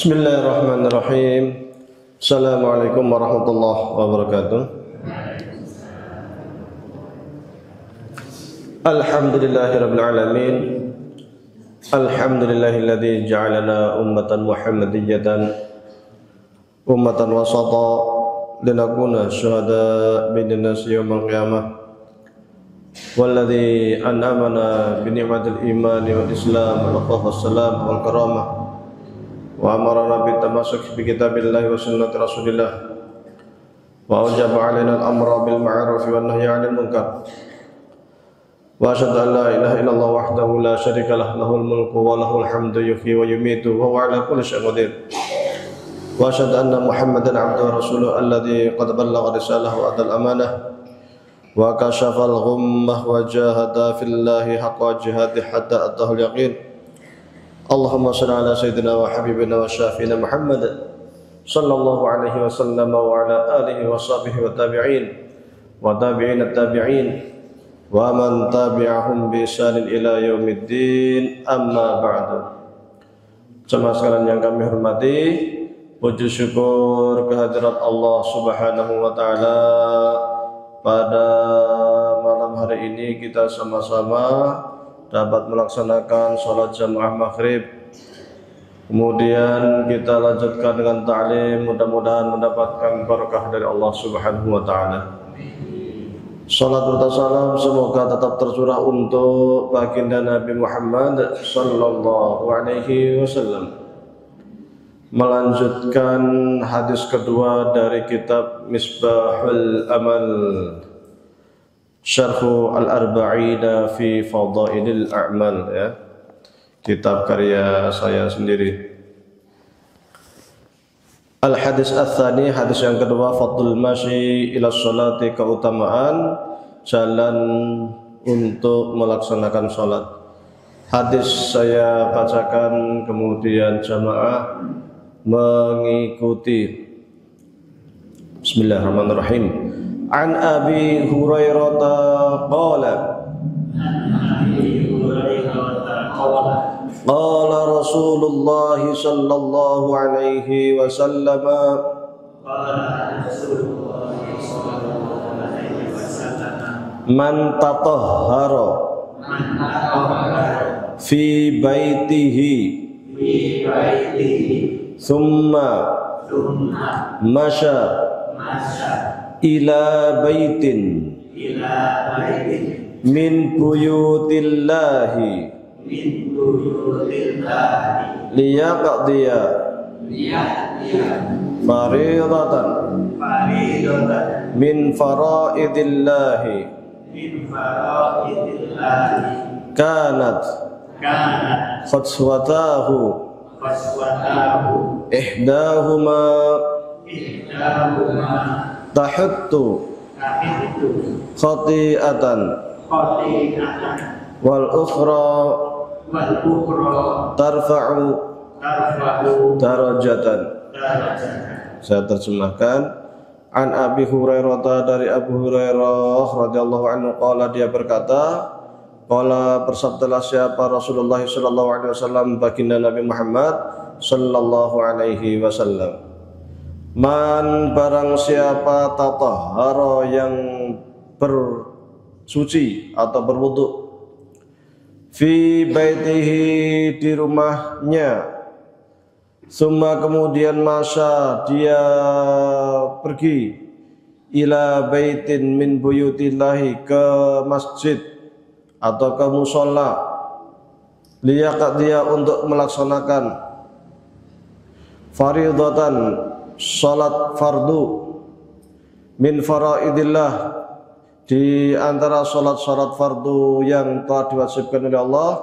Bismillahirrahmanirrahim. Assalamualaikum warahmatullahi wabarakatuh. Alhamdulillahirabbil alamin. Alhamdulillahilladzi ja'alana ummatan muhammadiyatan ummatan wasata linakuna syuhada bainan nas yaumil qiyamah. Walladzi an'amana bi ni'matil imani wal islam wal salam wal karamah. Wa amarana bitamasuk bi kitabillahi wa sunnati rasulillah wa awjaba alaina al-amra bil ma'ruf wa nahyi 'anil munkar wa asyhadu an la ilaha illallah wahdahu la syarika lah lahul mulku wa lahul hamdu yuhyi wa yumiitu wa huwa 'ala kulli syai'in qadir wa asyhadu anna muhammadan 'abduhu wa rasuluhu alladzi qad ballagha risalahu wa adal amanah wa kashafal ghummah wa jahada fillahi haqqa jihadihi hatta atahul yaqin. Allahumma shalli ala sayyidina wa habibina wa syafiina Muhammad sallallahu alaihi wasallam wa ala alihi wa sahbihi wa tabi'in wa tabi'in at-tabi'in wa man tabi'ahum bi ihsanin ila yaumiddin, amma ba'du. Jemaah sekalian yang kami hormati, puji syukur kehadirat Allah Subhanahu wa taala. Pada malam hari ini kita sama-sama dapat melaksanakan sholat jamaah maghrib. Kemudian kita lanjutkan dengan ta'lim, mudah-mudahan mendapatkan barakah dari Allah Subhanahu wa taala. Salat serta salam semoga tetap tercurah untuk baginda Nabi Muhammad sallallahu alaihi wasallam. Melanjutkan hadis kedua dari kitab Misbahul Amal, Syarhu Al-Arba'ina fi Fadailil A'mal, ya. Kitab karya saya sendiri. Al-hadis ats-tsani, hadis yang kedua, fadlul masyi ila sholati, keutamaan jalan untuk melaksanakan salat. Hadis saya bacakan, kemudian jamaah mengikuti. Bismillahirrahmanirrahim. An Abi Hurairah qala qala Rasulullah sallallahu alaihi wasallam man tatahhara fi baitihi thumma masya ila baitin min buyutillahi liyaqdiya faridatan min faraidillahi kanat khutswatahu ihdahuma tahuttu khati'atan wal ukhra tarfa'u darajatan. Saya terjemahkan. An Abi Hurairah, dari Abu Hurairah radhiyallahu anhu, qala, dia berkata, qala, bersabdalah siapa Rasulullah sallallahu alaihi wasallam, baginda Nabi Muhammad sallallahu alaihi wasallam, man, barang siapa tatahhara, yang bersuci atau berwudu, fi baitihi, di rumahnya, summa, kemudian masya, dia pergi, ila baitin min buyutillahi, ke masjid atau ke musola, liyaqdiya, untuk melaksanakan faridatan, salat fardu, min faraidillah, di antara salat-salat fardu yang telah diwajibkan oleh Allah,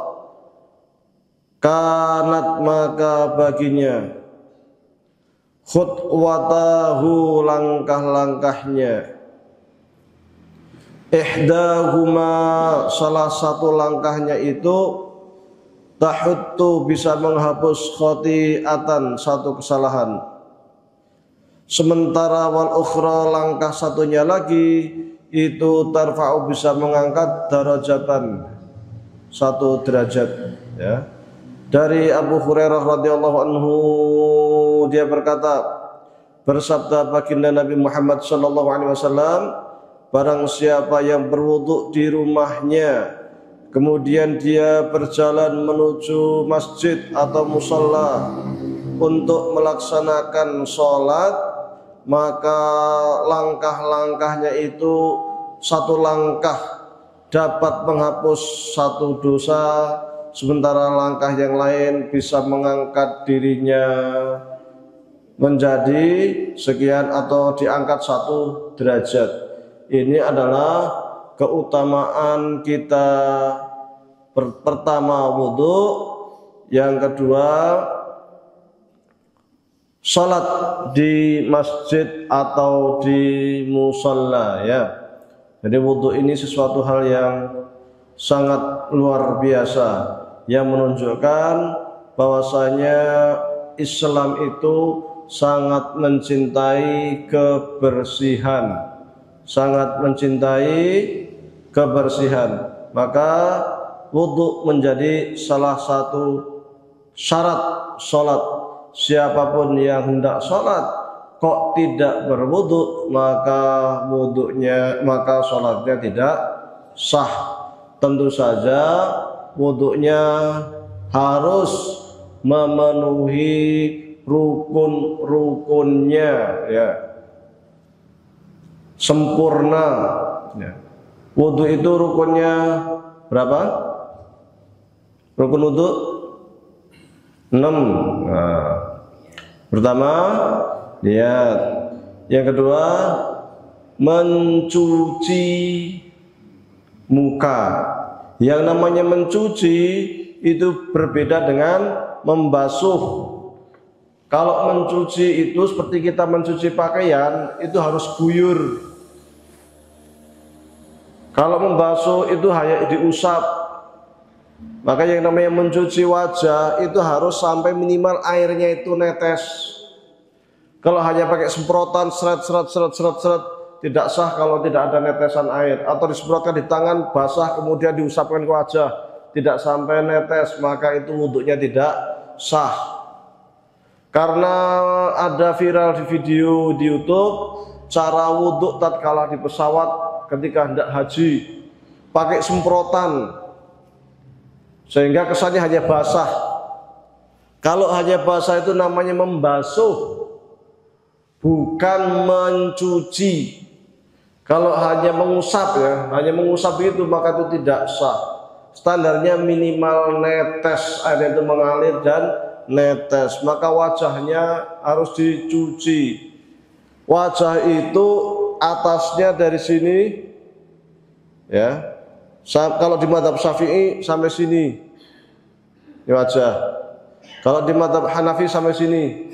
kanat, maka baginya, khutwatahu, langkah-langkahnya, ihdahuma, salah satu langkahnya itu, tahuttu, bisa menghapus khati'atan, satu kesalahan, sementara wal ukhra, langkah satunya lagi itu tarfa'u, bisa mengangkat darajatan, satu derajat, ya. Dari Abu Hurairah radhiyallahu anhu, dia berkata, bersabda baginda Nabi Muhammad sallallahu alaihi wasallam, barang siapa yang berwudu di rumahnya, kemudian dia berjalan menuju masjid atau musalla untuk melaksanakan sholat, maka langkah-langkahnya itu satu langkah dapat menghapus satu dosa, sementara langkah yang lain bisa mengangkat dirinya menjadi sekian atau diangkat satu derajat. Ini adalah keutamaan kita. Pertama wudu, yang kedua salat di masjid atau di musalla, ya. Jadi wudu ini sesuatu hal yang sangat luar biasa yang menunjukkan bahwasanya Islam itu sangat mencintai kebersihan, sangat mencintai kebersihan. Maka wudu menjadi salah satu syarat sholat. Siapapun yang hendak sholat kok tidak berwudu, maka sholatnya tidak sah. Tentu saja wudunya harus memenuhi rukun-rukunnya, ya, sempurna, ya. Wudu itu rukunnya berapa? Rukun wudu 6. Nah, pertama lihat, yang kedua mencuci muka. Yang namanya mencuci itu berbeda dengan membasuh. Kalau mencuci itu seperti kita mencuci pakaian, itu harus guyur. Kalau membasuh itu hanya diusap. Maka yang namanya mencuci wajah itu harus sampai minimal airnya itu netes. Kalau hanya pakai semprotan seret, tidak sah kalau tidak ada netesan air. Atau disemprotkan di tangan basah kemudian diusapkan ke wajah, tidak sampai netes, maka itu wudhunya tidak sah. Karena ada viral di video di YouTube cara wudhu tatkala di pesawat ketika hendak haji, pakai semprotan sehingga kesannya hanya basah. Kalau hanya basah itu namanya membasuh, bukan mencuci. Kalau hanya mengusap, ya, hanya mengusap itu maka itu tidak sah. Standarnya minimal netes, air itu mengalir dan netes. Maka wajahnya harus dicuci. Wajah itu atasnya dari sini, ya. Kalau di mazhab Syafi'i sampai sini, ini wajah. Kalau di mazhab Hanafi sampai sini,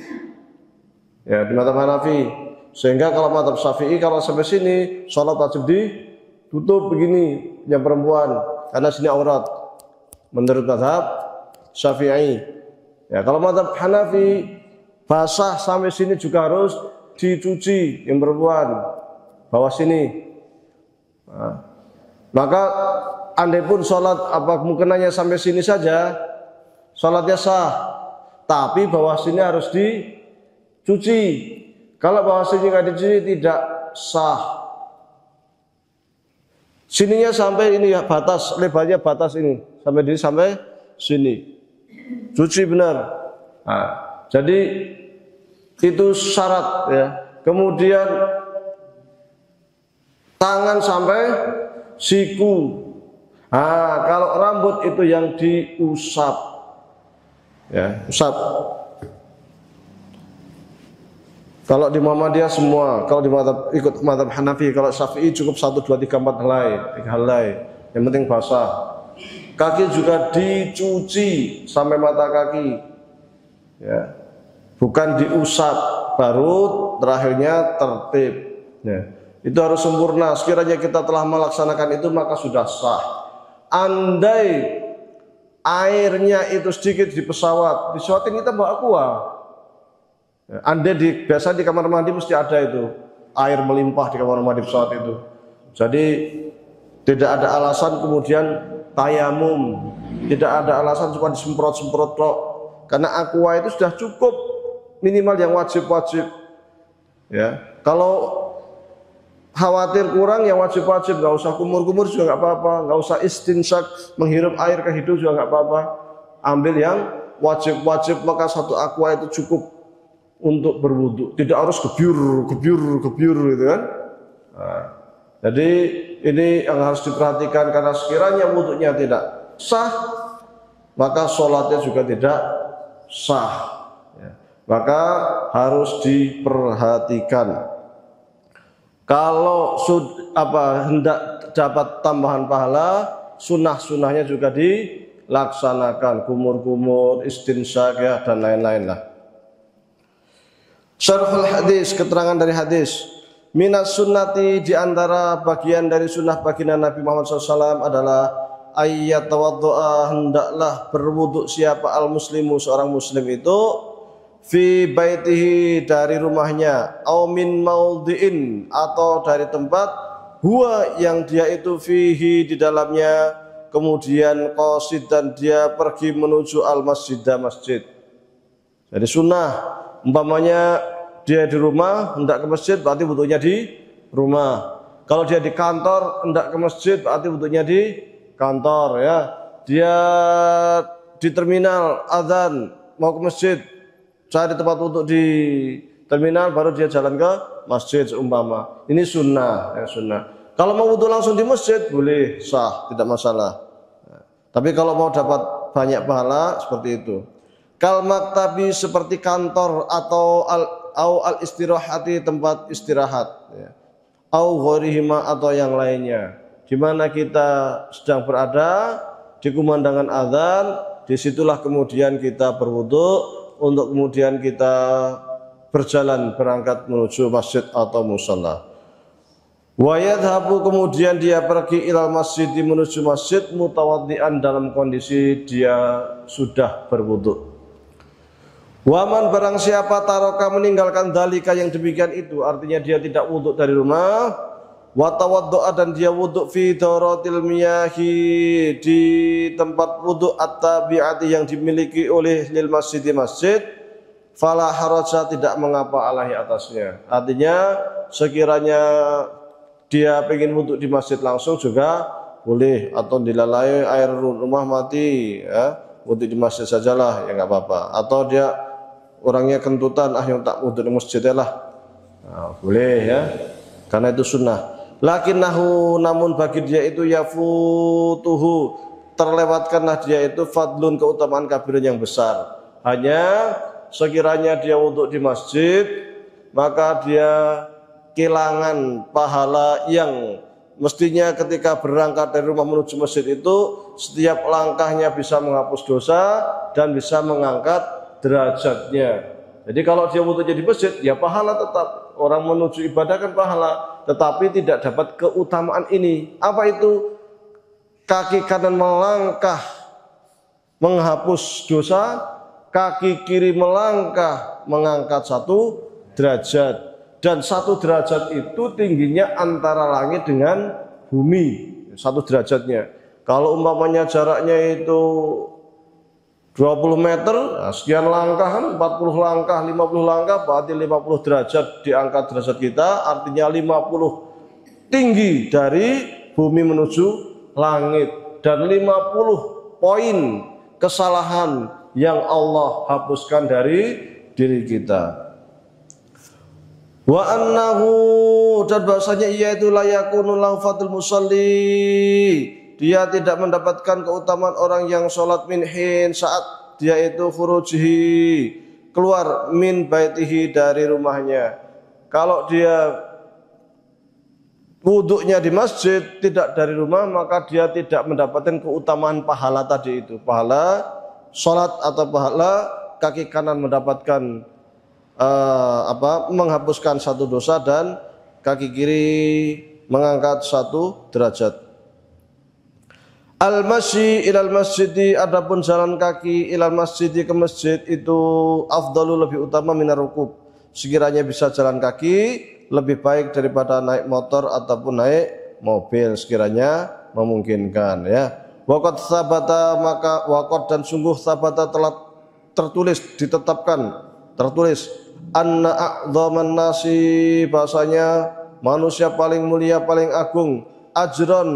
ya, di mazhab Hanafi. Sehingga kalau mazhab Syafi'i kalau sampai sini sholat wajib ditutup begini yang perempuan, karena sini aurat. Menurut mazhab Syafi'i. Ya, kalau mazhab Hanafi basah sampai sini juga harus dicuci yang perempuan, bawah sini. Nah, maka andai pun sholat apa mungkinannya sampai sini saja, sholatnya sah. Tapi bawah sini harus dicuci. Kalau bawah sini nggak dicuci tidak sah. Sininya sampai ini ya, batas lebarnya batas ini sampai sini. Cuci benar. Nah, jadi itu syarat, ya. Kemudian tangan sampai siku. Nah, kalau rambut itu yang diusap, ya, usap. Kalau di Muhammadiyah semua, kalau di ikut mazhab Hanafi, kalau Syafi'i cukup 1, 2, 3, 4 helai, 3 helai. Yang penting basah. Kaki juga dicuci sampai mata kaki, ya. Bukan diusap baru terakhirnya tertib, ya. Itu harus sempurna. Sekiranya kita telah melaksanakan itu maka sudah sah. Andai airnya itu sedikit di pesawat ini kita bawa aqua. Andai biasa di kamar mandi mesti ada itu air melimpah di kamar mandi pesawat itu. Jadi tidak ada alasan kemudian tayamum Tidak ada alasan cuma disemprot-semprot tok. Karena aqua itu sudah cukup minimal yang wajib-wajib. Ya, kalau khawatir kurang yang wajib-wajib, nggak usah kumur-kumur juga nggak apa-apa, nggak usah istinsak menghirup air ke hidung juga nggak apa-apa. Ambil yang wajib-wajib, maka satu aqua itu cukup untuk berwudu. Tidak harus gebyur gitu kan. Nah, jadi ini yang harus diperhatikan karena sekiranya wudunya tidak sah, maka sholatnya juga tidak sah. Maka harus diperhatikan. Kalau hendak dapat tambahan pahala, sunnah-sunnahnya juga dilaksanakan, kumur-kumur, istinsyak ya, dan lain-lain lah. Syarhul hadis, keterangan dari hadis. Minas sunnati, di antara bagian dari sunnah baginda Nabi Muhammad SAW adalah ayat tawaddu'a, hendaklah berwudu siapa al-muslimu, seorang muslim itu fi baitihi, dari rumahnya, au min maudhi'in, atau dari tempat huwa yang dia itu fihi, di dalamnya, kemudian qasid, dan dia pergi menuju al-masjidah, masjid. Jadi sunnah, umpamanya dia di rumah hendak ke masjid, berarti wudunya di rumah. Kalau dia di kantor hendak ke masjid, berarti wudunya di kantor ya. Dia di terminal azan mau ke masjid, cari tempat wudhu di terminal, baru dia jalan ke masjid seumpama. Ini sunnah, ya sunnah. Kalau mau wudhu langsung di masjid boleh, sah, tidak masalah. Tapi kalau mau dapat banyak pahala seperti itu. Kal maktabi, seperti kantor, atau al istirahati, tempat istirahat. Ya. Au ghairihima, atau yang lainnya. Di mana kita sedang berada di kumandangan azan, disitulah kemudian kita berwudhu, untuk kemudian kita berjalan berangkat menuju masjid atau musalla. Wa yadhabu, kemudian dia pergi ilal masjid, menuju masjid, mutawaddian, dalam kondisi dia sudah berwudu. Waman, barang siapa taroka, meninggalkan dalika, yang demikian itu, artinya dia tidak wudu dari rumah, wa tawaddu'a, dan dia wudu fi dawratil miyahi, di tempat wudu at-tabi'ati, yang dimiliki oleh lil masjid, masjid, fala haraja, tidak mengapa alaihi, atasnya. Artinya sekiranya dia pengen wudu di masjid langsung juga boleh, atau dilalai air rumah mati ya, wudu di masjid sajalah, ya nggak apa-apa. Atau dia orangnya kentutan, yang tak wudu di masjid lah, nah, boleh ya, karena itu sunnah. Lakinnahu, namun bagi dia itu yafutuhu, terlewatkanlah dia itu fadlun, keutamaan kabiran yang besar. Hanya sekiranya dia wudu di masjid, maka dia kehilangan pahala yang mestinya ketika berangkat dari rumah menuju masjid itu, setiap langkahnya bisa menghapus dosa dan bisa mengangkat derajatnya. Jadi kalau dia wudu di masjid, ya pahala tetap. Orang menuju ibadah kan pahala, tetapi tidak dapat keutamaan ini. Apa itu? Kaki kanan melangkah menghapus dosa, kaki kiri melangkah mengangkat 1 derajat. Dan 1 derajat itu tingginya antara langit dengan bumi, 1 derajatnya. Kalau umpamanya jaraknya itu 20 meter, nah sekian langkah kan, 40 langkah, 50 langkah, berarti 50 derajat diangkat derajat kita, artinya 50 tinggi dari bumi menuju langit, dan 50 poin kesalahan yang Allah hapuskan dari diri kita. Wa annahu, dan bahasanya ia itu layakunu lahu fadl musalli, dia tidak mendapatkan keutamaan orang yang sholat minhin, saat dia itu furujihi, keluar min baitihi, dari rumahnya. Kalau dia wuduknya di masjid, tidak dari rumah, maka dia tidak mendapatkan keutamaan pahala tadi itu, pahala sholat atau pahala kaki kanan mendapatkan menghapuskan 1 dosa, dan kaki kiri mengangkat 1 derajat. Al-masyi ilal masjidi, adapun jalan kaki ilal masjidi, ke masjid, itu afdalu, lebih utama, minar rukub, sekiranya bisa jalan kaki lebih baik daripada naik motor ataupun naik mobil, sekiranya memungkinkan ya. Waqad sabata, maka waqad dan sungguh sabata telah tertulis, ditetapkan, tertulis anna a'dhaman nasi, bahasanya manusia paling mulia, paling agung, ajron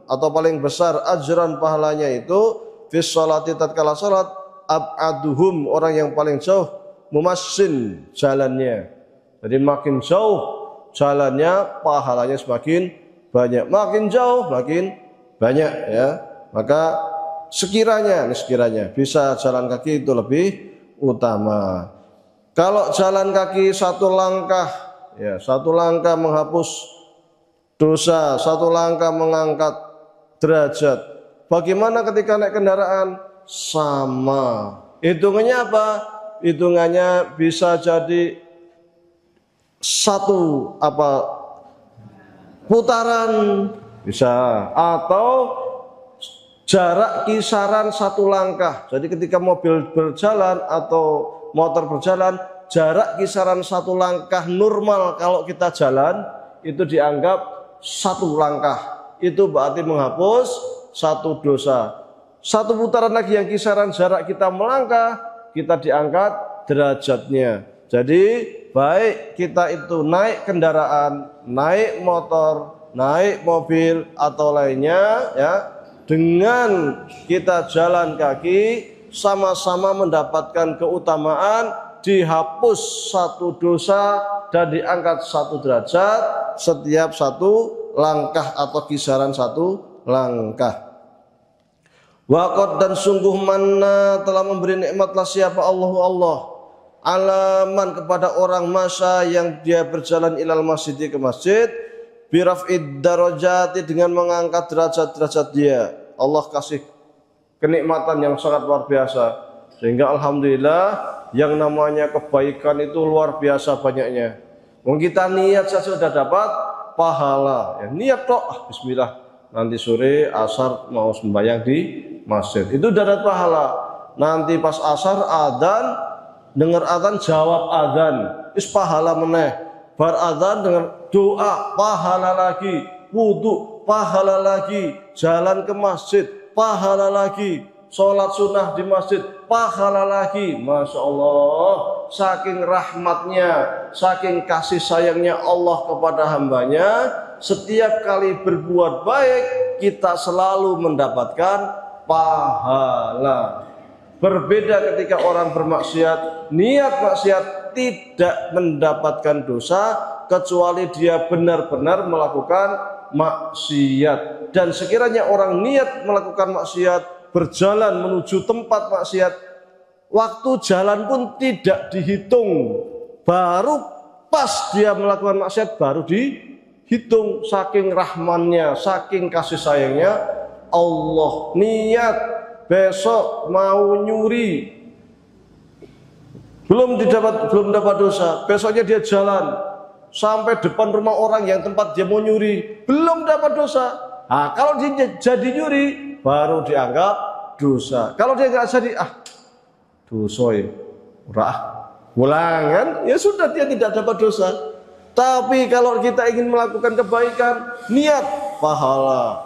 atau paling besar ajron pahalanya itu fis sholati tatkala salat, ab'aduhum orang yang paling jauh, mumassin jalannya. Jadi makin jauh jalannya pahalanya semakin banyak, makin jauh makin banyak ya. Maka sekiranya bisa jalan kaki itu lebih utama. Kalau jalan kaki satu langkah, ya satu langkah menghapus dosa, satu langkah mengangkat derajat. Bagaimana ketika naik kendaraan? Sama. Hitungannya apa? Hitungannya bisa jadi satu putaran bisa, atau jarak kisaran satu langkah. Jadi ketika mobil berjalan atau motor berjalan, jarak kisaran satu langkah normal kalau kita jalan itu dianggap satu langkah. Itu berarti menghapus satu dosa. Satu putaran lagi yang kisaran jarak kita melangkah, kita diangkat derajatnya. Jadi baik kita itu naik kendaraan, naik motor, naik mobil atau lainnya ya, dengan kita jalan kaki sama-sama mendapatkan keutamaan, dihapus satu dosa dan diangkat satu derajat setiap satu langkah atau kisaran satu langkah. Waqad dan sungguh mana telah memberi nikmatlah siapa Allah alaman kepada orang masa yang dia berjalan ilal masjid ke masjid, biraf'id darajati dengan mengangkat derajat-derajat dia. Allah kasih kenikmatan yang sangat luar biasa, sehingga alhamdulillah yang namanya kebaikan itu luar biasa banyaknya. Mungkin kita niat saja sudah dapat pahala ya, niat toh bismillah nanti sore asar mau sembahyang di masjid itu dapat pahala. Nanti pas asar adzan, dengar adzan jawab adzan is pahala meneh, bar adzan dengan doa pahala lagi, wudu pahala lagi, jalan ke masjid pahala lagi, sholat sunnah di masjid pahala lagi. Masya Allah, saking rahmatnya, saking kasih sayangnya Allah kepada hambanya, setiap kali berbuat baik kita selalu mendapatkan pahala. Berbeda ketika orang bermaksiat, niat maksiat tidak mendapatkan dosa kecuali dia benar-benar melakukan maksiat. Dan sekiranya orang niat melakukan maksiat, berjalan menuju tempat maksiat, waktu jalan pun tidak dihitung, baru pas dia melakukan maksiat baru dihitung. Saking rahmannya, saking kasih sayangnya Allah. Niat besok mau nyuri, belum dapat dosa, besoknya dia jalan sampai depan rumah orang yang tempat dia mau nyuri, belum dapat dosa. Nah, kalau dia jadi nyuri baru dianggap dosa. Kalau dia nggak jadi, dosa ya, pulang kan, ya sudah dia tidak dapat dosa. Tapi kalau kita ingin melakukan kebaikan, niat pahala,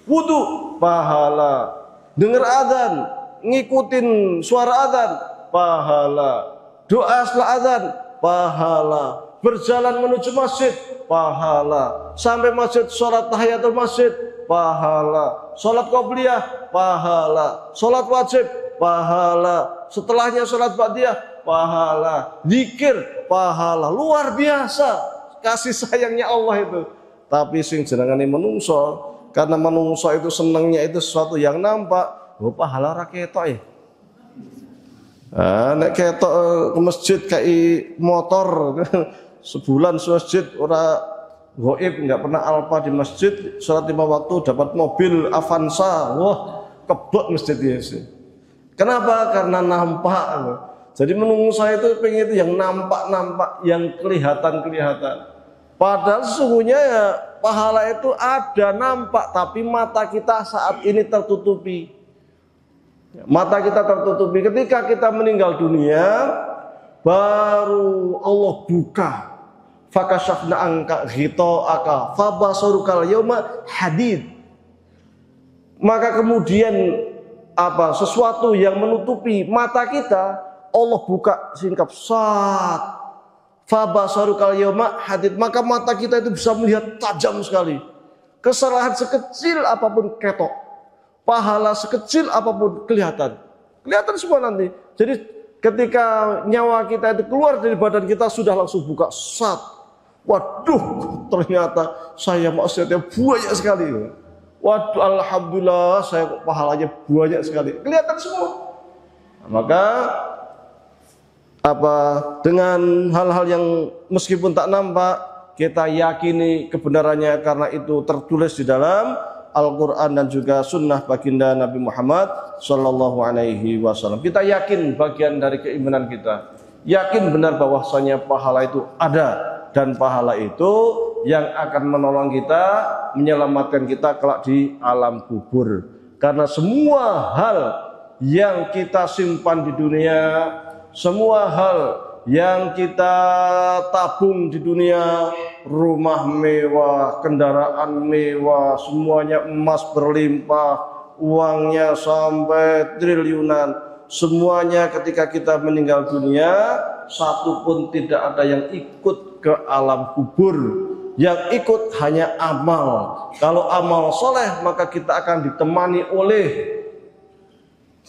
wudu pahala, dengar adzan, ngikutin suara adzan pahala, doa setelah adzan pahala, berjalan menuju masjid pahala, sampai masjid sholat tahiyatul masjid pahala, sholat qobliyah pahala, sholat wajib pahala, setelahnya sholat ba'diyah pahala, zikir pahala. Luar biasa kasih sayangnya Allah itu. Tapi sing jenengane menungso, karena menungso itu senangnya itu sesuatu yang nampak, pahala ra ketok ya. Nek ketok ke masjid kayak motor sebulan masjid ora goib, nggak pernah alfa di masjid, sholat 5 waktu dapat mobil Avanza, wah kebek masjid ya sih. Kenapa? Karena nampak. Jadi menungso itu pengen itu yang nampak, yang kelihatan. Padahal sesungguhnya ya pahala itu ada nampak, tapi mata kita saat ini tertutupi. Mata kita tertutupi. Ketika kita meninggal dunia, baru Allah buka. Fakashafna angka ghita'aka fabasarukal yauma hadid. maka kemudian sesuatu yang menutupi mata kita, Allah buka singkap sat. Fabasarukal yauma hadid, maka mata kita itu bisa melihat tajam sekali. Kesalahan sekecil apapun ketok, pahala sekecil apapun kelihatan semua nanti. Jadi ketika nyawa kita itu keluar dari badan kita sudah langsung buka sat. Waduh, ternyata saya maksiatnya banyak sekali. Waduh, alhamdulillah saya pahalanya banyak sekali. Kelihatan semua. Maka dengan hal-hal yang meskipun tak nampak kita yakini kebenarannya karena itu tertulis di dalam Al-Quran dan juga sunnah baginda Nabi Muhammad Sallallahu Alaihi Wasallam. Kita yakin bagian dari keimanan kita, yakin benar bahwasanya pahala itu ada, dan pahala itu yang akan menolong kita, menyelamatkan kita kelak di alam kubur. Karena semua hal yang kita simpan di dunia, semua hal yang kita tabung di dunia, rumah mewah, kendaraan mewah, semuanya emas berlimpah, uangnya sampai triliunan, semuanya ketika kita meninggal dunia, satu pun tidak ada yang ikut ke alam kubur. Yang ikut hanya amal. Kalau amal soleh, maka kita akan ditemani oleh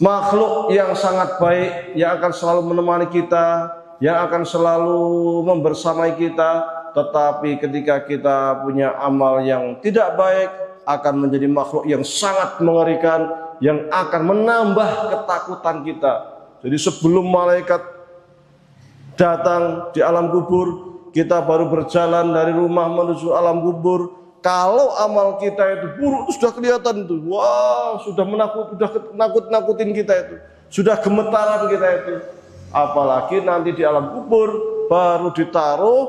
makhluk yang sangat baik, yang akan selalu menemani kita, yang akan selalu membersamai kita. Tetapi ketika kita punya amal yang tidak baik, akan menjadi makhluk yang sangat mengerikan, yang akan menambah ketakutan kita. Jadi sebelum malaikat datang di alam kubur, kita baru berjalan dari rumah menuju alam kubur. Kalau amal kita itu buruk, itu sudah kelihatan itu. Wah, sudah nakut-nakutin kita itu. Sudah gemetaran kita itu. Apalagi nanti di alam kubur baru ditaruh,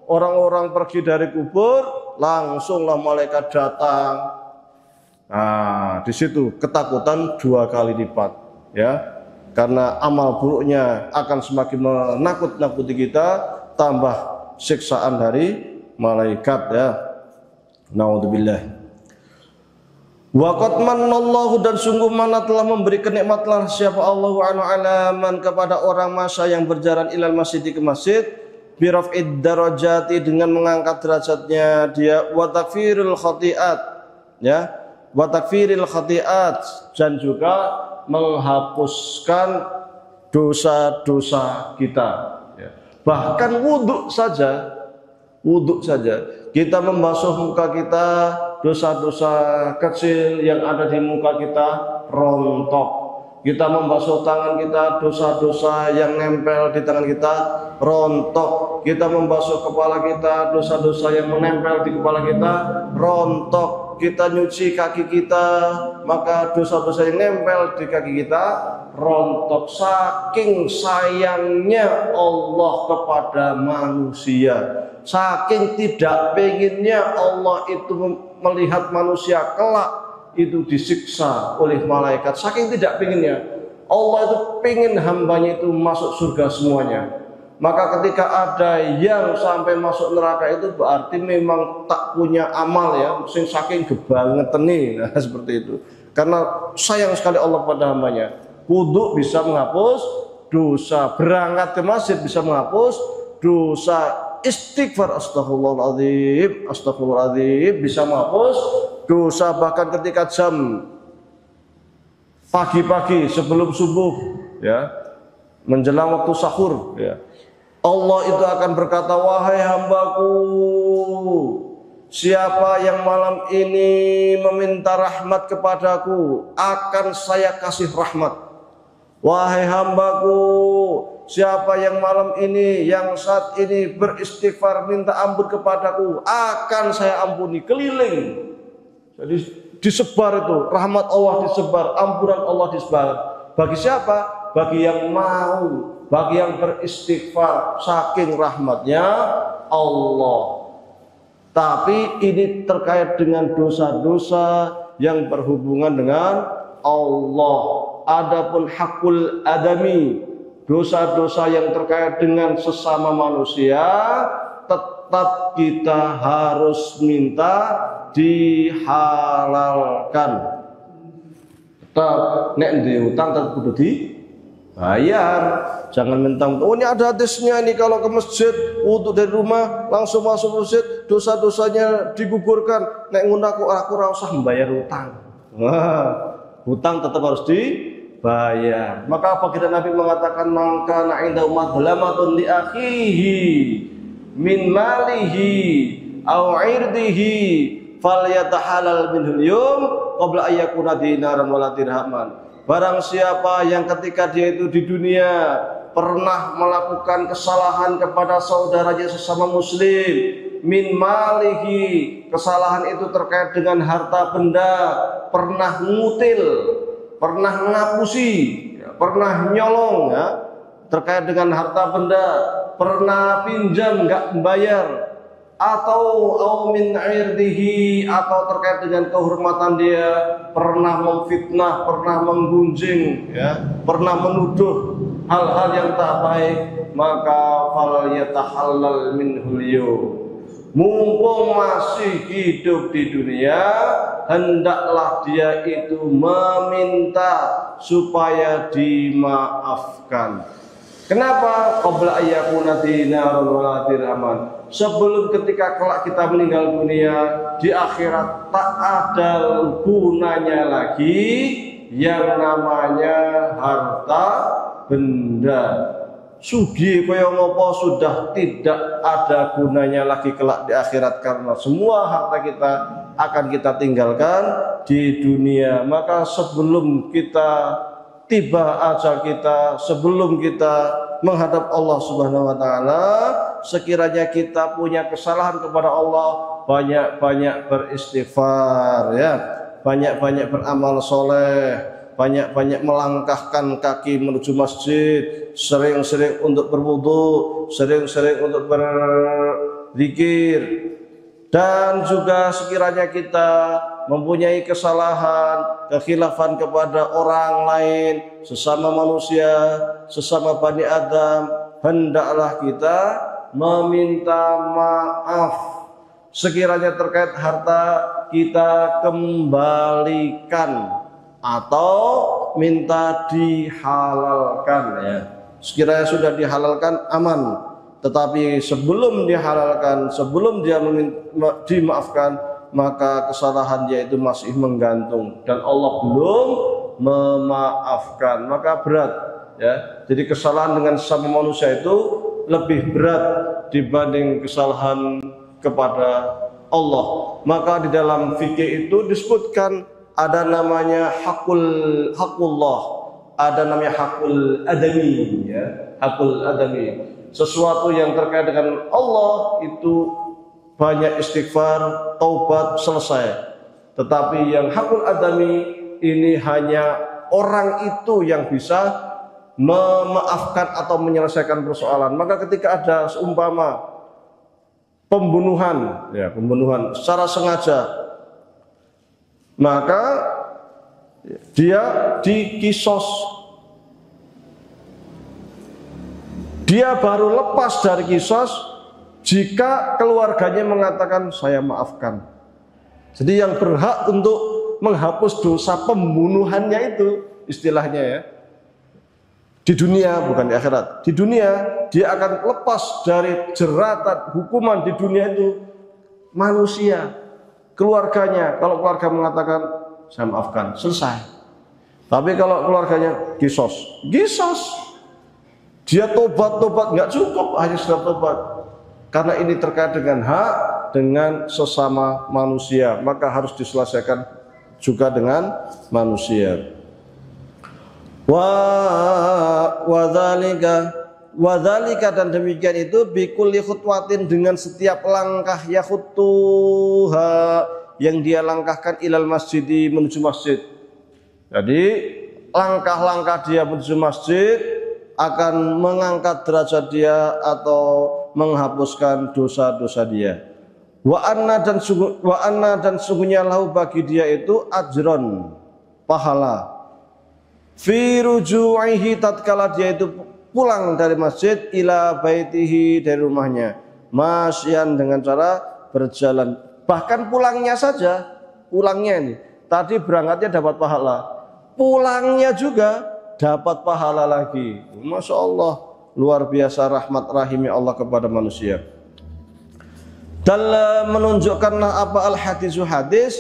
orang-orang pergi dari kubur, langsunglah malaikat datang. Nah, di situ ketakutan 2 kali lipat, ya. Karena amal buruknya akan semakin menakut-nakuti kita, tambah siksaan dari malaikat, ya. Naudzubillah. Wa qad manallahu, dan sungguh mana telah memberi kenikmatan siapa Allahu alaman kepada orang masa yang berjalan ilal masjid ke masjid, bi raf'id darajati, dengan mengangkat derajatnya dia, wa takfirul khati'at, ya, wa takfiril khati'at, dan juga menghapuskan dosa-dosa kita, ya. Bahkan wudhu saja kita membasuh muka kita, dosa-dosa kecil yang ada di muka kita rontok. Kita membasuh tangan kita, dosa-dosa yang nempel di tangan kita rontok. Kita membasuh kepala kita, dosa-dosa yang menempel di kepala kita rontok. Kita nyuci kaki kita, maka dosa-dosa yang nempel di kaki kita rontok. Saking sayangnya Allah kepada manusia, saking tidak pengennya Allah itu melihat manusia kelak itu disiksa oleh malaikat, saking tidak pengennya. Allah itu pengen hambanya itu masuk surga semuanya. Maka ketika ada yang sampai masuk neraka itu berarti memang tak punya amal, ya, saking gebangeteni, nah, seperti itu. Karena sayang sekali Allah pada hambanya. Wudhu bisa menghapus dosa, berangkat ke masjid bisa menghapus dosa, istighfar astagfirullahaladzim bisa menghapus dosa. Bahkan ketika jam pagi-pagi sebelum subuh, ya, menjelang waktu sahur, ya, Allah itu akan berkata, wahai hambaku, siapa yang malam ini meminta rahmat kepadaku, akan saya kasih rahmat. Wahai hambaku, siapa yang malam ini, yang saat ini beristighfar minta ampun kepadaku, akan saya ampuni. Keliling. Jadi disebar itu, rahmat Allah disebar, ampunan Allah disebar. Bagi siapa? Bagi yang mau, bagi yang beristighfar, saking rahmatnya Allah. Tapi ini terkait dengan dosa-dosa yang berhubungan dengan Allah. Adapun hakul adami, dosa-dosa yang terkait dengan sesama manusia, tetap kita harus minta dihalalkan. nek ndek utang tetep kudu dibayar. Jangan mentang, oh ini ada hadisnya ini kalau ke masjid wudu dari rumah langsung masuk masjid dosa-dosanya digugurkan. Nek ngono aku ora usah membayar utang. Wah, hutang tetap harus dibayar. Maka apa kita Nabi mengatakan maka inda madlamatun li akhihi min malihi aw irdihi falyatahalal minhul yawm qabla ayyakuna dinaran wala dirhaman. Barang siapa yang ketika dia itu di dunia pernah melakukan kesalahan kepada saudaranya sesama muslim, min malihi, kesalahan itu terkait dengan harta benda, pernah ngutil, pernah ngapusi, pernah nyolong ya, terkait dengan harta benda, pernah pinjam nggak membayar, atau min irdihi, atau terkait dengan kehormatan dia, pernah memfitnah, pernah menggunjing ya, pernah menuduh hal-hal yang tak baik, maka fal yatahallal minhul yawm. Mumpung masih hidup di dunia, hendaklah dia itu meminta supaya dimaafkan. Kenapa? Qabla ayyakuna dinaran wala dirhaman. Sebelum ketika kelak kita meninggal dunia, di akhirat tak ada gunanya lagi yang namanya harta benda. Sugi kaya ngopo sudah tidak ada gunanya lagi kelak di akhirat, karena semua harta kita akan kita tinggalkan di dunia. Maka sebelum kita tiba ajal kita, sebelum kita menghadap Allah Subhanahu wa taala, sekiranya kita punya kesalahan kepada Allah, banyak-banyak beristighfar ya, banyak-banyak beramal soleh, banyak-banyak melangkahkan kaki menuju masjid, sering-sering untuk berwudu, sering-sering untuk berzikir. Dan juga sekiranya kita mempunyai kesalahan, kekhilafan kepada orang lain, sesama manusia, sesama Bani Adam, hendaklah kita meminta maaf. Sekiranya terkait harta, kita kembalikan atau minta dihalalkan ya. Sekiranya sudah dihalalkan aman, tetapi sebelum dihalalkan, sebelum dia dimaafkan, maka kesalahan dia itu masih menggantung dan Allah belum memaafkan, maka berat ya. Jadi kesalahan dengan sesama manusia itu lebih berat dibanding kesalahan kepada Allah. Maka di dalam fikih itu disebutkan ada namanya hakullah, ada namanya hakul adami ya, hakul adami. Sesuatu yang terkait dengan Allah itu banyak istighfar, taubat, selesai. Tetapi yang hakul adami ini hanya orang itu yang bisa memaafkan atau menyelesaikan persoalan. Maka ketika ada seumpama pembunuhan ya, pembunuhan secara sengaja, maka dia dikisos. Dia baru lepas dari kisos jika keluarganya mengatakan saya maafkan. Jadi yang berhak untuk menghapus dosa pembunuhannya itu istilahnya ya, di dunia bukan di akhirat. Di dunia dia akan lepas dari jeratan hukuman di dunia itu manusia, keluarganya. Kalau keluarga mengatakan saya maafkan, selesai. Tapi kalau keluarganya kisos, dia tobat nggak cukup hanya sudah tobat, karena ini terkait dengan hak dengan sesama manusia, maka harus diselesaikan juga dengan manusia. Wadzalika dan demikian itu bikulli khutwatin, dengan setiap langkah yakhutuha yang dia langkahkan ilal masjidi, menuju masjid. Jadi langkah-langkah dia menuju masjid akan mengangkat derajat dia atau menghapuskan dosa-dosa dia. Wa anna dan sungguhnya lahu bagi dia itu ajron, pahala. Fi ruju'ihi, tatkala dia itu pulang dari masjid, ila baitihi, dari rumahnya, masyan, dengan cara berjalan. Bahkan pulangnya saja, pulangnya ini tadi berangkatnya dapat pahala, pulangnya juga dapat pahala lagi. Masya Allah, luar biasa rahmat rahimnya Allah kepada manusia. Dan menunjukkanlah apa al-hadisu hadis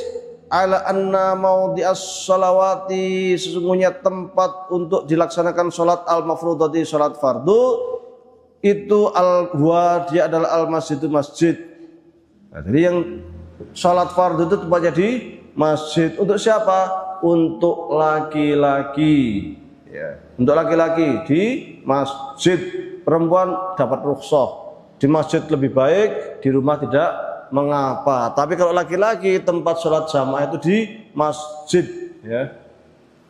ala anna maudhi'as sholawati, sesungguhnya tempat untuk dilaksanakan sholat al-mafrudati, sholat fardu itu dia adalah al-masjidu, masjid. Nah, jadi yang sholat fardu itu tempatnya di masjid. Untuk siapa? Untuk laki-laki ya. Untuk laki-laki di masjid. Perempuan dapat rukhsah di masjid lebih baik, di rumah tidak mengapa. Tapi kalau laki-laki tempat sholat jamaah itu di masjid ya.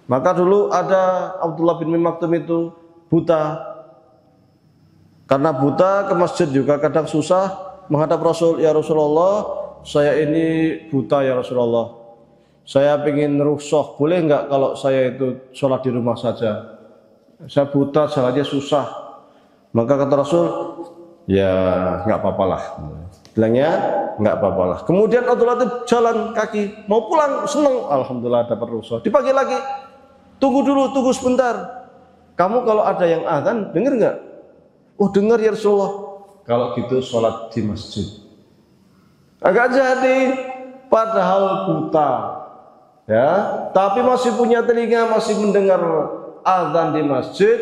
Maka dulu ada Abdullah bin Maktum itu buta. Karena buta ke masjid juga kadang susah, menghadap Rasul, ya Rasulullah, saya ini buta ya Rasulullah. Saya ingin rukhsah, boleh enggak kalau saya itu sholat di rumah saja? Saya buta, jalannya susah. Maka kata Rasul, ya enggak apa-apalah. Bilangnya enggak apa-apalah. Kemudian Abdullah itu jalan kaki, mau pulang, seneng, alhamdulillah dapat rukhsah. Dipanggil lagi, tunggu dulu, tunggu sebentar. Kamu kalau ada yang azan, dengar enggak? Oh dengar ya Rasulullah. Kalau gitu sholat di masjid. Agak jadi, padahal buta, ya, tapi masih punya telinga, masih mendengar azan di masjid,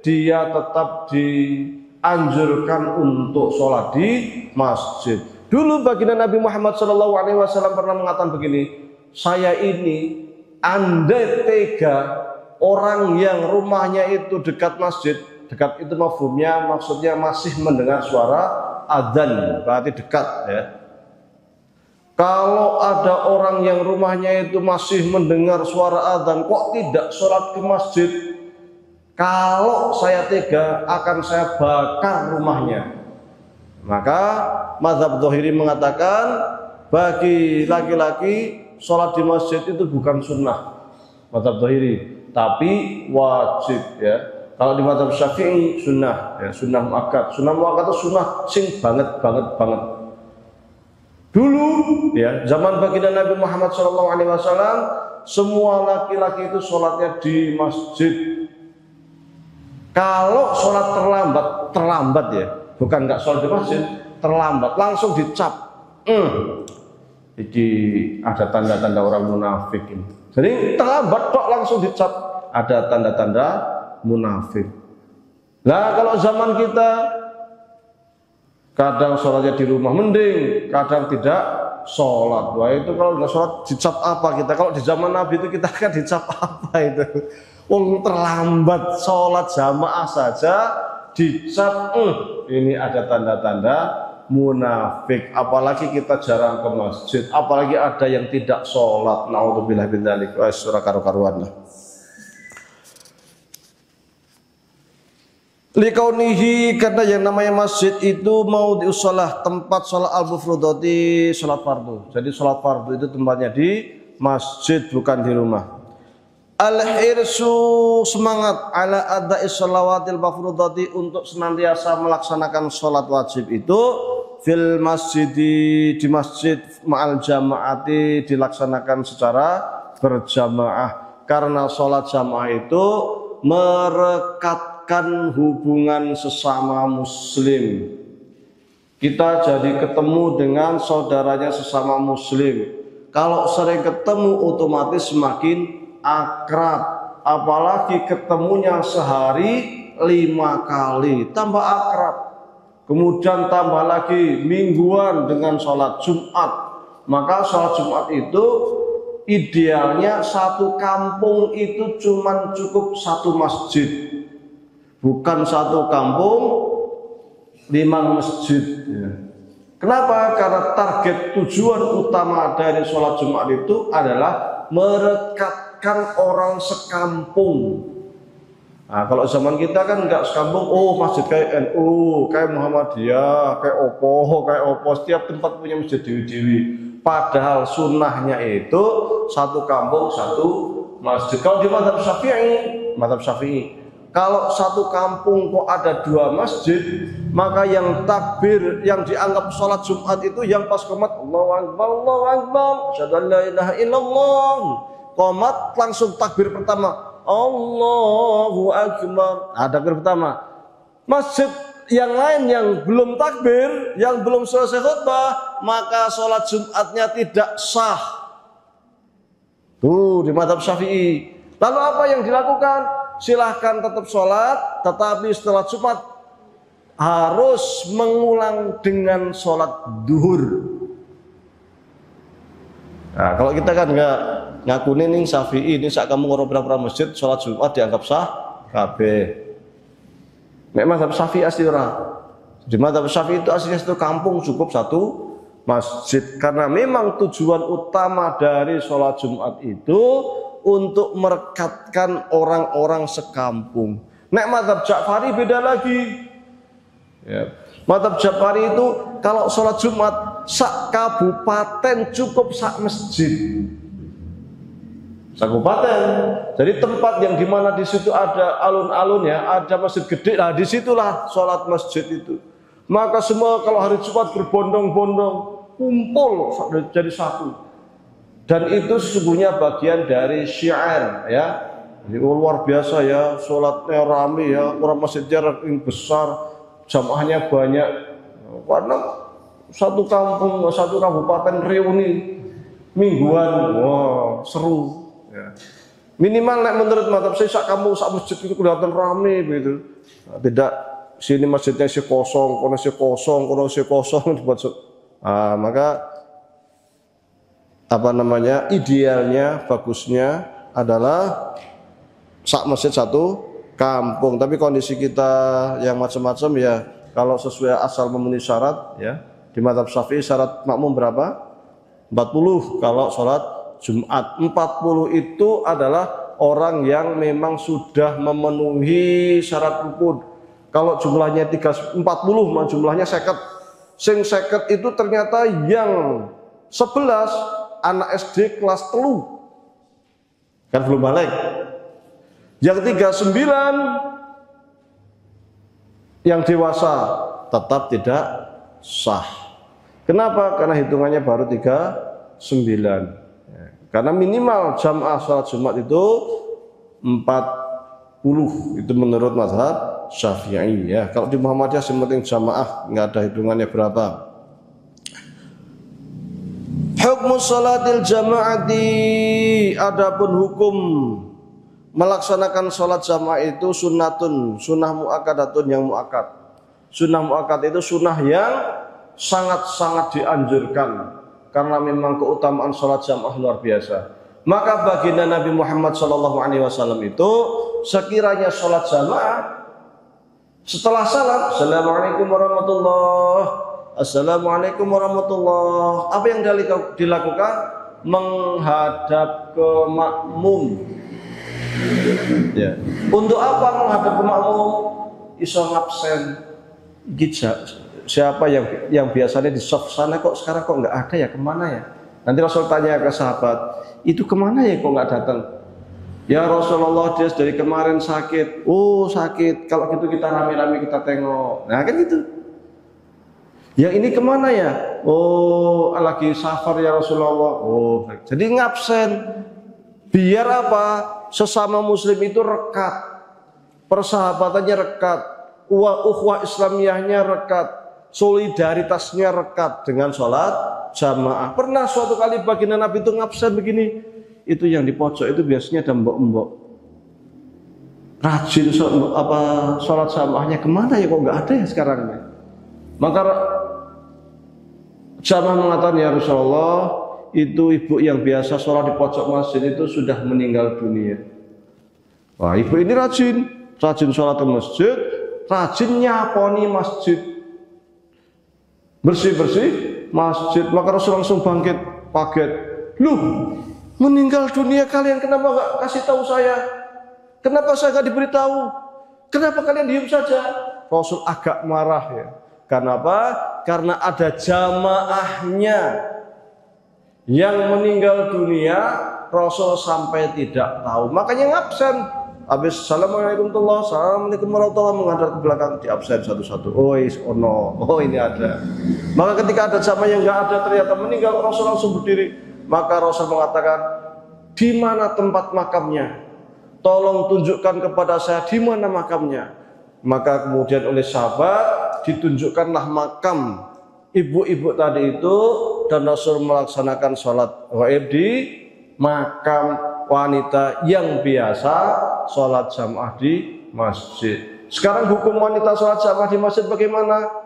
dia tetap dianjurkan untuk sholat di masjid. Dulu baginda Nabi Muhammad SAW pernah mengatakan begini, saya ini andai tega orang yang rumahnya itu dekat masjid, dekat itu mafhumnya maksudnya masih mendengar suara adzan, berarti dekat ya. Kalau ada orang yang rumahnya itu masih mendengar suara adzan kok tidak sholat ke masjid, kalau saya tega akan saya bakar rumahnya. Maka mazhab Dzahiri mengatakan bagi laki-laki sholat di masjid itu bukan sunnah mazhab Dzahiri, tapi wajib ya. Kalau di mazhab Syafi'i sunnah, ya, sunnah muakkad. Sunnah muakkad itu sunnah sing banget. Dulu, ya, zaman baginda Nabi Muhammad SAW, semua laki-laki itu sholatnya di masjid. Kalau sholat terlambat ya, bukan nggak sholat di masjid, terlambat, langsung dicap. Jadi ada tanda-tanda orang munafik ini. Jadi terlambat kok langsung dicap, ada tanda-tanda munafik. Nah kalau zaman kita kadang sholatnya di rumah mending, kadang tidak sholat. Wah itu kalau nggak sholat dicap apa kita? Kalau di zaman Nabi itu kita akan dicap apa itu? Wong terlambat sholat jamaah saja dicap. Ini ada tanda-tanda munafik. Apalagi kita jarang ke masjid, apalagi ada yang tidak sholat. Naudzubillah min dzalik. Wah surah karu-karuan lah. Likaunihi, karena yang namanya masjid itu mau diusalah tempat sholat al-mufrodoti, sholat fardu. Jadi sholat fardu itu tempatnya di masjid bukan di rumah. Al-hirsu, semangat ala adai sholawatil mafrudati, untuk senantiasa melaksanakan sholat wajib itu fil masjid, di masjid, ma'al jamaati, dilaksanakan secara berjamaah. Karena sholat jamaah itu merekatkan hubungan sesama muslim. Kita jadi ketemu dengan saudaranya sesama muslim. Kalau sering ketemu otomatis semakin akrab. Apalagi ketemunya sehari 5 kali, tambah akrab. Kemudian tambah lagi mingguan dengan sholat Jumat. Maka sholat Jumat itu idealnya satu kampung itu cuman cukup satu masjid, bukan satu kampung 5 masjid. Kenapa? Karena target tujuan utama dari sholat Jumat itu adalah merekatkan orang sekampung. Nah, kalau zaman kita kan enggak sekampung, oh masjid kayak NU, kayak Muhammadiyah, kayak Opo, setiap tempat punya masjid dewi-dewi. Padahal sunnahnya itu satu kampung satu masjid. Kalau di mazhab Syafi'i, kalau satu kampung kok ada 2 masjid, maka yang takbir, yang dianggap sholat Jumat itu yang pas qomat Allahu Akbar, asyhadu an la ilaha illallah. qomat langsung takbir pertama, Allahu Akbar. Takbir pertama. Masjid yang lain yang belum takbir, yang belum selesai khutbah, maka sholat Jumatnya tidak sah. Tuh di mazhab Syafi'i. Lalu apa yang dilakukan? Silahkan tetap sholat, tetapi setelah Jumat harus mengulang dengan sholat duhur. Nah, kalau kita kan nggak ngaku nih Syafi'i, ini saat kamu ngorok berapa masjid sholat Jumat dianggap sah, kabeh. Nek mazhab Syafi'i asli ora. Di mazhab Syafi'i itu aslinya satu kampung cukup satu masjid, karena memang tujuan utama dari sholat Jumat itu untuk merekatkan orang-orang sekampung. Nek mazhab Ja'fari beda lagi. Ya. Mazhab Ja'fari itu kalau sholat Jumat sak kabupaten cukup sak masjid. Sak kabupaten. Jadi tempat yang dimana di situ ada alun-alun ya, ada masjid gede. Nah disitulah sholat masjid itu. Maka semua kalau hari Jumat berbondong-bondong kumpul jadi satu. Dan itu sesungguhnya bagian dari syiar ya. Jadi luar biasa ya, sholatnya rame ya, orang masjidnya yang besar, jamaahnya banyak. Karena satu kampung, satu kabupaten reuni mingguan, wah seru. Ya. Minimal menurut mazhab saya sak kampung sak masjid itu kelihatan rame begitu. Nah, tidak sini masjidnya si kosong, kono si kosong, kono si kosong dibuat. Maka apa namanya, idealnya, bagusnya adalah sak masjid satu kampung. Tapi kondisi kita yang macam-macam ya, kalau sesuai asal memenuhi syarat ya, di mazhab Syafi'i syarat makmum berapa? 40 kalau sholat Jumat. 40 itu adalah orang yang memang sudah memenuhi syarat rukun. Kalau jumlahnya 40, jumlahnya 50. Sing 50 itu ternyata yang 11 anak SD kelas 3 kan belum balik. Yang 39 yang dewasa tetap tidak sah. Kenapa? Karena hitungannya baru 39 ya. Karena minimal jamaah sholat Jumat itu 40 itu menurut mazhab Syafi'i ya. Kalau di Muhammadiyah sementing jamaah nggak ada hitungannya berapa. Hukmu sholatil jama'ati, adapun hukum melaksanakan sholat jamaah itu sunnatun, sunnah mu'akkadatun yang mu'akkad. Sunnah mu'akkad itu sunnah yang sangat-sangat dianjurkan karena memang keutamaan sholat jamaah luar biasa. Maka baginda Nabi Muhammad SAW itu sekiranya sholat jamaah setelah salam, Assalamualaikum warahmatullahi Assalamualaikum warahmatullahi. Apa yang dilakukan? Menghadap ke makmum. Ya. Untuk apa menghadap ke makmum? Iso ngabsen. Siapa yang biasanya di soft sana kok sekarang kok nggak ada ya, kemana ya? Nanti Rasul tanya ke sahabat, itu kemana ya kok nggak datang? Ya Rasulullah, dia dari kemarin sakit. Oh sakit. Kalau gitu kita rame-rame kita tengok. Nah kan gitu. Yang ini kemana ya? Oh lagi safar ya Rasulullah. Oh jadi ngabsen. Biar apa? Sesama muslim itu rekat, persahabatannya rekat, ukhuwah Islamiyahnya rekat, solidaritasnya rekat dengan sholat jamaah. Pernah suatu kali baginda Nabi itu ngabsen begini, itu yang di pojok itu biasanya ada mbok-mbok rajin sholat jamaahnya, kemana ya kok nggak ada ya sekarang ini? Maka jamaah mengatakan, ya Rasulullah, itu ibu yang biasa sholat di pojok masjid itu sudah meninggal dunia. Wah, ibu ini rajin sholat di masjid, rajin nyaponi masjid, bersih-bersih masjid. Maka Rasul langsung bangkit, kaget. Loh, meninggal dunia kalian, kenapa gak kasih tahu saya? Kenapa saya gak diberitahu? Kenapa kalian diam saja? Rasul agak marah ya. Kenapa? Karena ada jamaahnya yang meninggal dunia, Rasul sampai tidak tahu. Makanya ngabsen. Habis Assalamualaikum warahmatullahi, menghadap ke belakang, di absen satu-satu. Oh ini ada. Maka ketika ada jamaah yang nggak ada ternyata meninggal, Rasul langsung berdiri. Maka Rasul mengatakan, di mana tempat makamnya? Tolong tunjukkan kepada saya di mana makamnya. Maka kemudian oleh sahabat ditunjukkanlah makam ibu-ibu tadi itu, dan Rasul melaksanakan sholat gaib di makam wanita yang biasa sholat jamaah di masjid. Sekarang hukum wanita sholat jamaah di masjid bagaimana?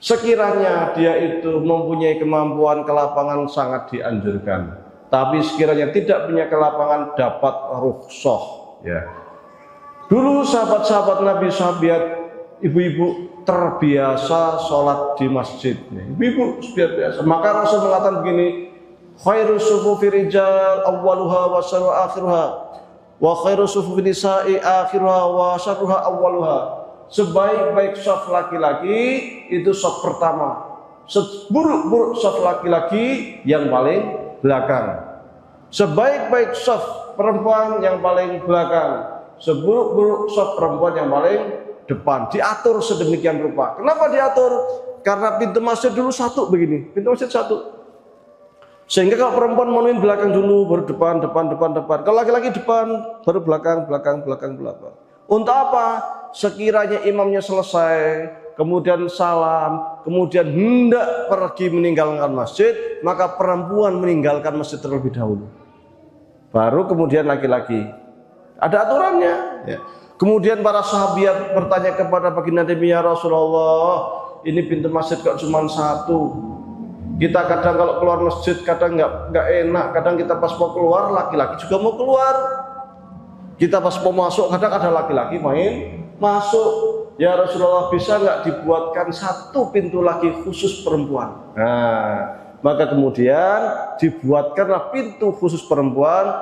Sekiranya dia itu mempunyai kemampuan, kelapangan, sangat dianjurkan. Tapi sekiranya tidak punya kelapangan, dapat rukhsah. Ya. Dulu sahabat-sahabat Nabi, sahabat ibu-ibu terbiasa sholat di masjid. Ibu-ibu biasa. Maka Rasul mengatakan begini, khairu sufufi rijal awwaluha wa syarru akhiruha, wa khairu sufufi nisa'i akhiruha wa syarruha awwaluha. Sebaik-baik saf laki-laki itu saf pertama, seburuk-buruk saf laki-laki yang paling belakang. Sebaik-baik saf perempuan yang paling belakang, seburuk-buruk saf perempuan yang paling depan. Diatur sedemikian rupa. Kenapa diatur? Karena pintu masjid dulu satu begini, pintu masjid satu. Sehingga kalau perempuan menuin belakang dulu, baru depan. Kalau laki-laki depan, baru belakang. Untuk apa? Sekiranya imamnya selesai, kemudian salam, kemudian hendak pergi meninggalkan masjid, maka perempuan meninggalkan masjid terlebih dahulu, baru kemudian laki-laki. Ada aturannya. Ya. Kemudian para sahabat bertanya kepada baginda Nabi, ya Rasulullah, ini pintu masjid kok cuma satu. Kita kadang kalau keluar masjid kadang nggak enak, kadang kita pas mau keluar laki-laki juga mau keluar. Kita pas mau masuk kadang ada laki-laki main masuk. Ya Rasulullah, bisa nggak dibuatkan satu pintu lagi khusus perempuan? Nah, maka kemudian dibuatkanlah pintu khusus perempuan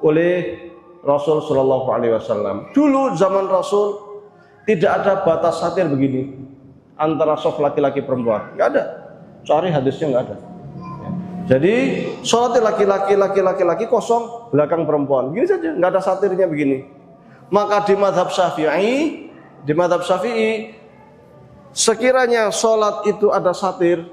oleh Rasul Shallallahu Alaihi Wasallam. Dulu zaman Rasul tidak ada batas satir begini antara saf laki-laki perempuan, nggak ada. Cari hadisnya nggak ada. Jadi sholatnya laki-laki kosong, belakang perempuan, gini saja, nggak ada satirnya begini. Maka di madhab Syafi'i, sekiranya sholat itu ada satir,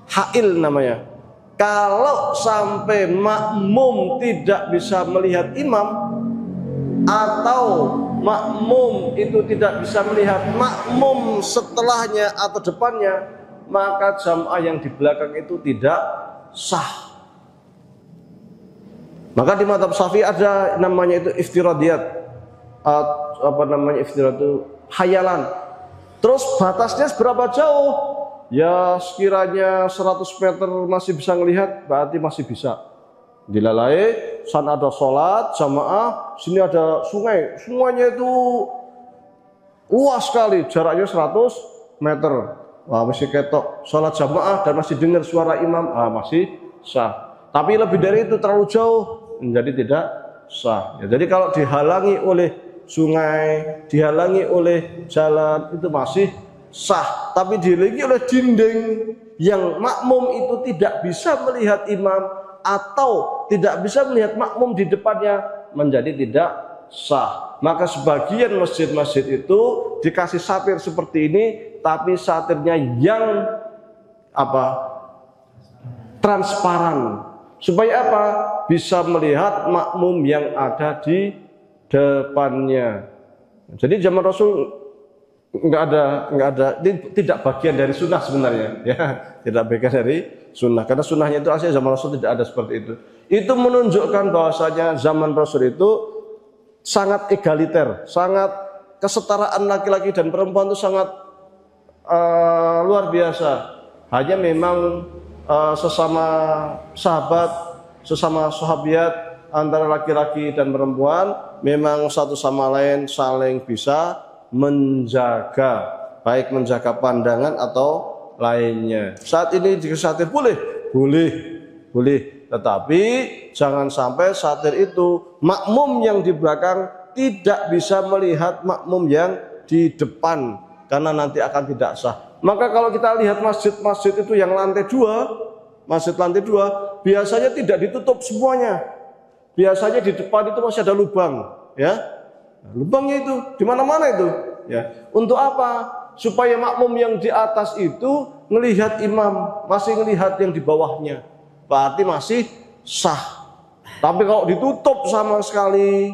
hail namanya. Kalau sampai makmum tidak bisa melihat imam, atau makmum itu tidak bisa melihat makmum setelahnya atau depannya, maka jamaah yang di belakang itu tidak sah. Maka di mazhab Syafi'i ada namanya itu iftiradiyat, iftirad itu hayalan. Terus batasnya seberapa jauh? Ya sekiranya 100 meter masih bisa melihat, berarti masih bisa. Dilalai, sana ada sholat jamaah, sini ada sungai, semuanya itu luas sekali, jaraknya 100 meter. Wah, masih ketok sholat jamaah dan masih dengar suara imam, masih sah. Tapi lebih dari itu terlalu jauh, menjadi tidak sah. Ya, jadi kalau dihalangi oleh sungai, dihalangi oleh jalan, itu masih sah. Tapi dihalangi oleh dinding yang makmum itu tidak bisa melihat imam atau tidak bisa melihat makmum di depannya, menjadi tidak sah. Maka sebagian masjid-masjid itu dikasih satir seperti ini, tapi satirnya yang transparan, supaya apa? Bisa melihat makmum yang ada di depannya. Jadi zaman Rasul nggak ada, ini tidak bagian dari sunnah sebenarnya, ya, tidak bagian dari sunnah, karena sunnahnya itu asli zaman Rasul tidak ada seperti itu. Itu menunjukkan bahwasanya zaman Rasul itu sangat egaliter, sangat kesetaraan laki-laki dan perempuan itu sangat luar biasa. Hanya memang sesama sahabat, sesama sahabiat antara laki-laki dan perempuan memang satu sama lain saling bisa menjaga, baik menjaga pandangan atau lainnya. Saat ini jika satir boleh, tetapi jangan sampai satir itu makmum yang di belakang tidak bisa melihat makmum yang di depan, karena nanti akan tidak sah. Maka kalau kita lihat masjid-masjid itu yang lantai 2, masjid lantai 2 biasanya tidak ditutup semuanya. Biasanya di depan itu masih ada lubang, ya. Lubangnya itu di mana-mana itu, ya. Untuk apa? Supaya makmum yang di atas itu melihat imam, masih melihat yang di bawahnya. Berarti masih sah. Tapi kalau ditutup sama sekali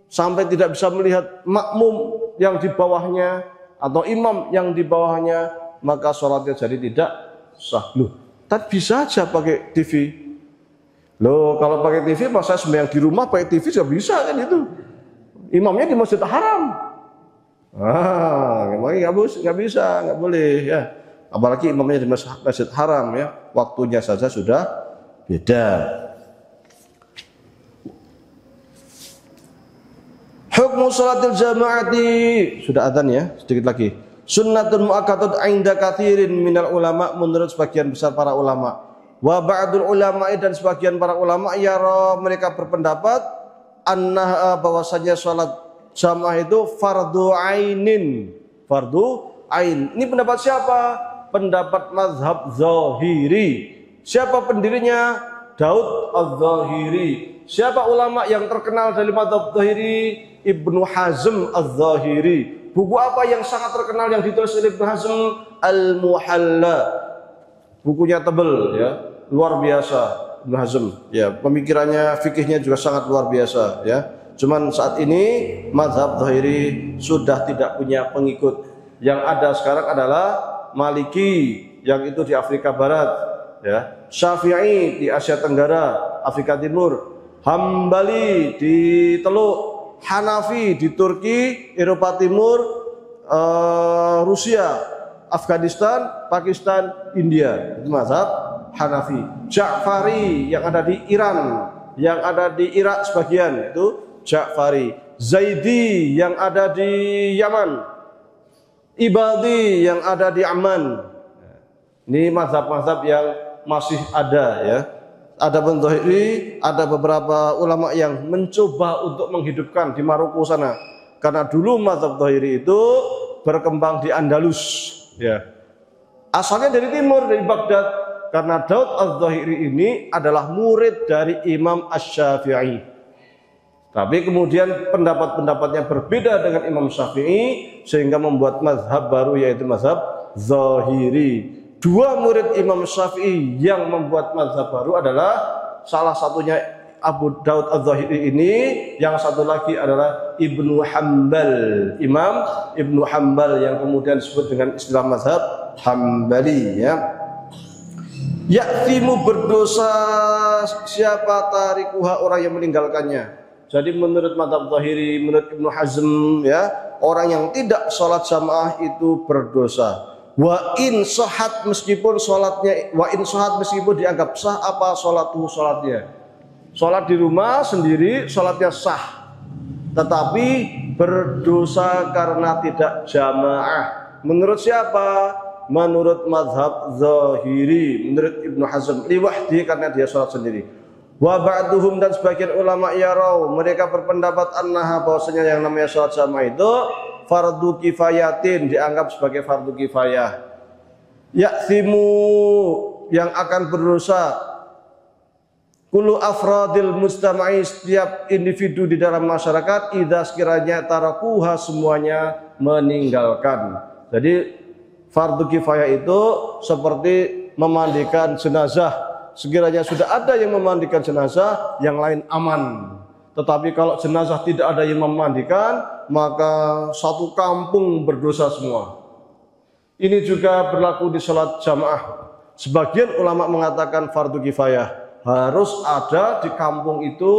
sampai tidak bisa melihat makmum yang di bawahnya atau imam yang di bawahnya, maka sholatnya jadi tidak sah. Loh, tapi bisa aja pakai TV. Loh, kalau pakai TV masa sembahyang di rumah pakai TV juga bisa kan itu. Imamnya di Masjid Haram. Nggak bisa, nggak boleh ya. Apalagi imamnya di Masjid Haram ya, waktunya saja sudah beda. Hukmu salatil jama'ati, sudah adzan ya, sedikit lagi. Sunnatun mu'akkatun 'inda katsirin minal ulama, menurut sebagian besar para ulama. Wa ba'dul ulama, dan sebagian para ulama yara, mereka berpendapat anna bahwasanya salat jamaah itu fardu ainin. Fardu ain. Ini pendapat siapa? Pendapat mazhab Zahiri. Siapa pendirinya? Daud Az-Zahiri. Siapa ulama yang terkenal dari mazhab Zahiri? Ibnu Hazm Az-Zahiri. Buku apa yang sangat terkenal yang ditulis oleh Ibnu Hazm? Al-Muhalla. Bukunya tebal ya, luar biasa Ibnu Hazm. Ya, pemikirannya, fikihnya juga sangat luar biasa ya. Cuman saat ini mazhab Zahiri sudah tidak punya pengikut. Yang ada sekarang adalah Maliki yang itu di Afrika Barat ya, Syafi'i di Asia Tenggara, Afrika Timur, Hambali di Teluk, Hanafi di Turki, Eropa Timur, Rusia, Afghanistan, Pakistan, India. Itu mazhab Hanafi. Ja'fari yang ada di Iran, yang ada di Irak sebagian itu Ja'fari. Zaidi yang ada di Yaman. Ibadi yang ada di Amman. Ini mazhab-mazhab yang masih ada ya. Ada Zahiri, ada beberapa ulama yang mencoba untuk menghidupkan di Maroko sana. Karena dulu mazhab Zahiri itu berkembang di Andalus ya. Asalnya dari timur, dari Baghdad. Karena Daud Az-Zahiri ini adalah murid dari Imam Asy-Syafi'i. Tapi kemudian pendapat-pendapatnya berbeda dengan Imam Syafi'i sehingga membuat mazhab baru yaitu mazhab Zahiri. Dua murid Imam Syafi'i yang membuat mazhab baru adalah salah satunya Abu Daud Az-Zahiri ini, yang satu lagi adalah Ibnu Hambal, Imam Ibnu Hambal yang kemudian disebut dengan istilah mazhab Hambali ya. Ya'timu, berdosa siapa tarikuha, orang yang meninggalkannya. Jadi menurut mazhab Zahiri, menurut Ibnu Hazm ya, orang yang tidak sholat jamaah itu berdosa. Wa in sahat, meskipun sholatnya, wa in sahat meskipun dianggap sah apa sholatuhu, sholatnya. Sholat di rumah sendiri sholatnya sah, tetapi berdosa karena tidak jamaah. Menurut siapa? Menurut mazhab Zahiri, menurut Ibnu Hazm, liwahdi, karena dia sholat sendiri. Wa ba'duhum, dan sebagian ulama yarau, mereka berpendapat annaha, bahwasanya yang namanya sholat jamaah itu fardu kifayatin, dianggap sebagai fardu kifayah. Ya'thimu, yang akan berdosa kullu afradil mustama'i, setiap individu di dalam masyarakat, idza sekiranya tarakuha, semuanya meninggalkan. Jadi fardu kifayah itu seperti memandikan jenazah. Sekiranya sudah ada yang memandikan jenazah, yang lain aman. Tetapi kalau jenazah tidak ada yang memandikan, maka satu kampung berdosa semua. Ini juga berlaku di sholat jamaah. Sebagian ulama mengatakan fardu kifayah, harus ada di kampung itu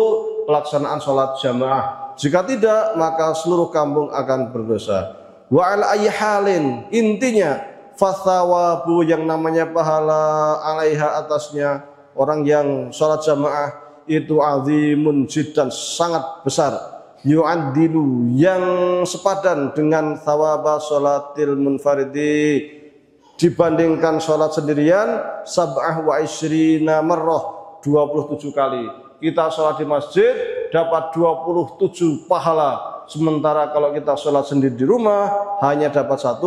pelaksanaan sholat jamaah. Jika tidak, maka seluruh kampung akan berdosa. Wa ala ayyi halin, intinya fathawabu, yang namanya pahala, alaiha, atasnya orang yang sholat jamaah itu azimun jiddan, sangat besar. Yu'addilu, yang sepadan dengan thawaba sholatil munfaridi, dibandingkan sholat sendirian, sab'ah wa isrina marrah, 27 kali. Kita sholat di masjid dapat 27 pahala, sementara kalau kita sholat sendiri di rumah hanya dapat 1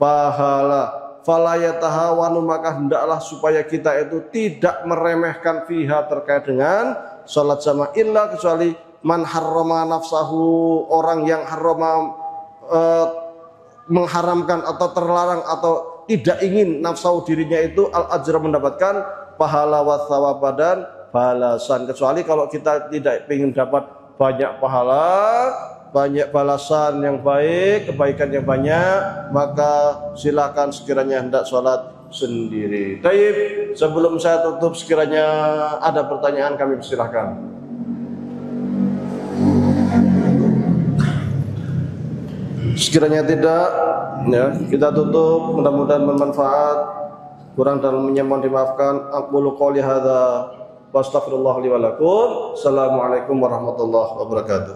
pahala. Fala yatahawanu, maka hendaklah supaya kita itu tidak meremehkan fiha, terkait dengan sholat jamaah, illa, kecuali man harrama nafsahu, orang yang mengharamkan atau terlarang atau tidak ingin nafsahu, dirinya itu al ajra, mendapatkan pahala, wa thawaba, dan balasan, kecuali kalau kita tidak ingin dapat banyak pahala, banyak balasan yang baik, kebaikan yang banyak, maka silakan sekiranya hendak sholat sendiri. Taib, sebelum saya tutup, sekiranya ada pertanyaan kami persilahkan. Sekiranya tidak, ya kita tutup. Mudah-mudahan bermanfaat. Kurang dalam mohon dimaafkan. Aqulu qouli hadza wa astaghfirullah li wa lakum. Assalamualaikum warahmatullahi wabarakatuh.